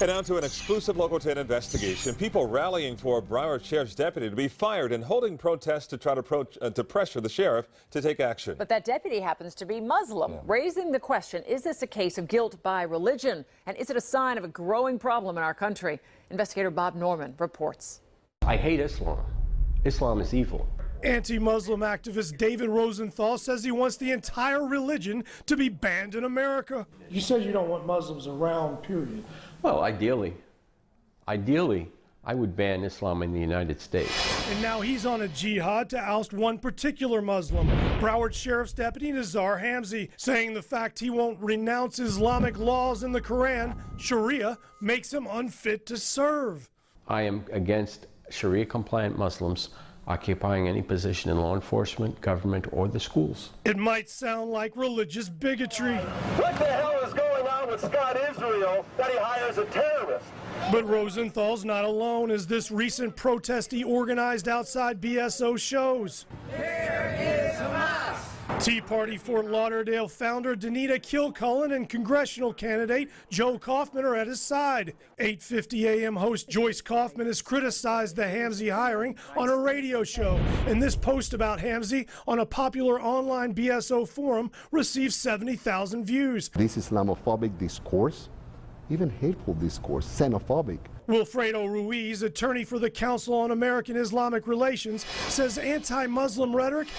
And on to an exclusive Local 10 investigation. People rallying for a Broward Sheriff's deputy to be fired and holding protests to try to pressure the sheriff to take action. But that deputy happens to be Muslim, raising the question, is this a case of guilt by religion? And is it a sign of a growing problem in our country? Investigator Bob Norman reports. I hate Islam. Islam is evil. Anti-Muslim activist David Rosenthal says he wants the entire religion to be banned in America. You said you don't want Muslims around, period. Well, ideally, I would ban Islam in the United States. And now he's on a jihad to oust one particular Muslim, Broward Sheriff's Deputy Nizar Hamzy, saying the fact he won't renounce Islamic laws in the Quran, Sharia, makes him unfit to serve. I am against Sharia-compliant Muslims occupying any position in law enforcement, government, or the schools. It might sound like religious bigotry. What the hell is going on with Scott Israel that he hires a terrorist? But Rosenthal's not alone, as this recent protest he organized outside BSO shows. Here is Hamas! Tea Party Fort Lauderdale founder Danita Kilcullen and congressional candidate Joe Kaufman are at his side. 8:50 a.m. host Joyce Kaufman has criticized the Hamzy hiring on a radio show. And this post about Hamzy on a popular online BSO forum received 70,000 views. This Islamophobic discourse, even hateful discourse, xenophobic. Wilfredo Ruiz, attorney for the Council on American Islamic Relations, says anti-Muslim rhetoric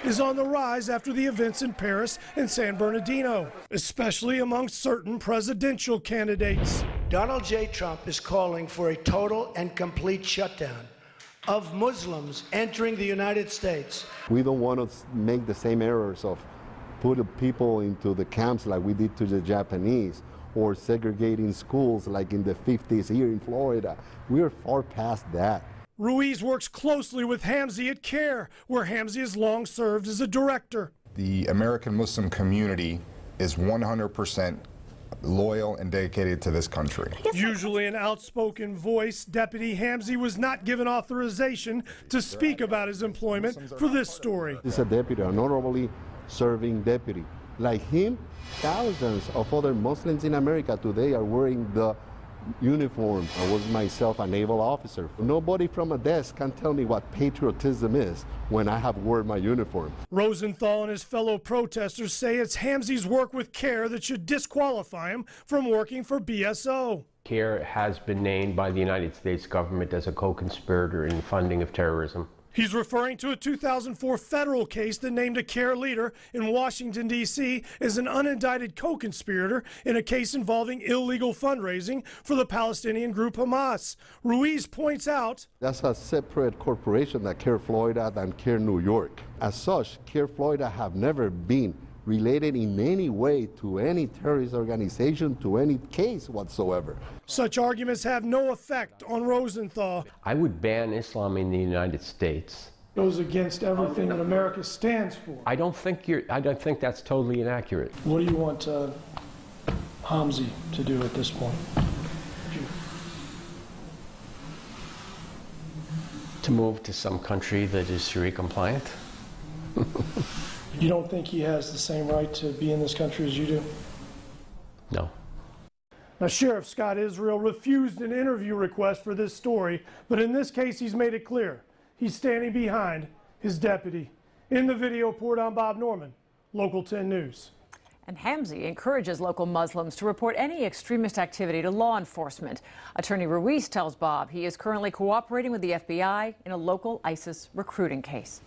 is on the rise after the events in Paris and San Bernardino, especially among certain presidential candidates. Donald J. Trump is calling for a total and complete shutdown of Muslims entering the United States. We don't want to make the same errors of putting people into the camps like we did to the Japanese, or segregating schools like in the 50s here in Florida. We are far past that. Ruiz works closely with Hamzy at CARE, where Hamzy has long served as a director. The American Muslim community is 100% loyal and dedicated to this country. Usually an outspoken voice, Deputy Hamzy was not given authorization to speak about his employment for this story. He's a deputy, an honorably serving deputy. Like him, thousands of other Muslims in America today are wearing the uniform. I was myself a naval officer. Nobody from a desk can tell me what patriotism is when I have worn my uniform. Rosenthal and his fellow protesters say it's Hamzy's work with CARE that should disqualify him from working for BSO. CARE has been named by the United States government as a co-conspirator in funding of terrorism. He's referring to a 2004 federal case that named a CARE leader in Washington, D.C. as an unindicted co-conspirator in a case involving illegal fundraising for the Palestinian group Hamas. Ruiz points out that's a separate corporation than CARE Florida than CARE New York. As such, CARE Florida have never been related in any way to any terrorist organization, to any case whatsoever. Such arguments have no effect on Rosenthal. I would ban Islam in the United States. Goes against everything that America stands for. I don't think that's totally inaccurate. What do you want Hamzy to do at this point? To move to some country that is Sharia compliant. You don't think he has the same right to be in this country as you do? No. Now, Sheriff Scott Israel refused an interview request for this story, but in this case, he's made it clear he's standing behind his deputy. In the video, poured on Bob Norman, Local 10 News. And Hamzy encourages local Muslims to report any extremist activity to law enforcement. Attorney Ruiz tells Bob he is currently cooperating with the FBI in a local ISIS recruiting case.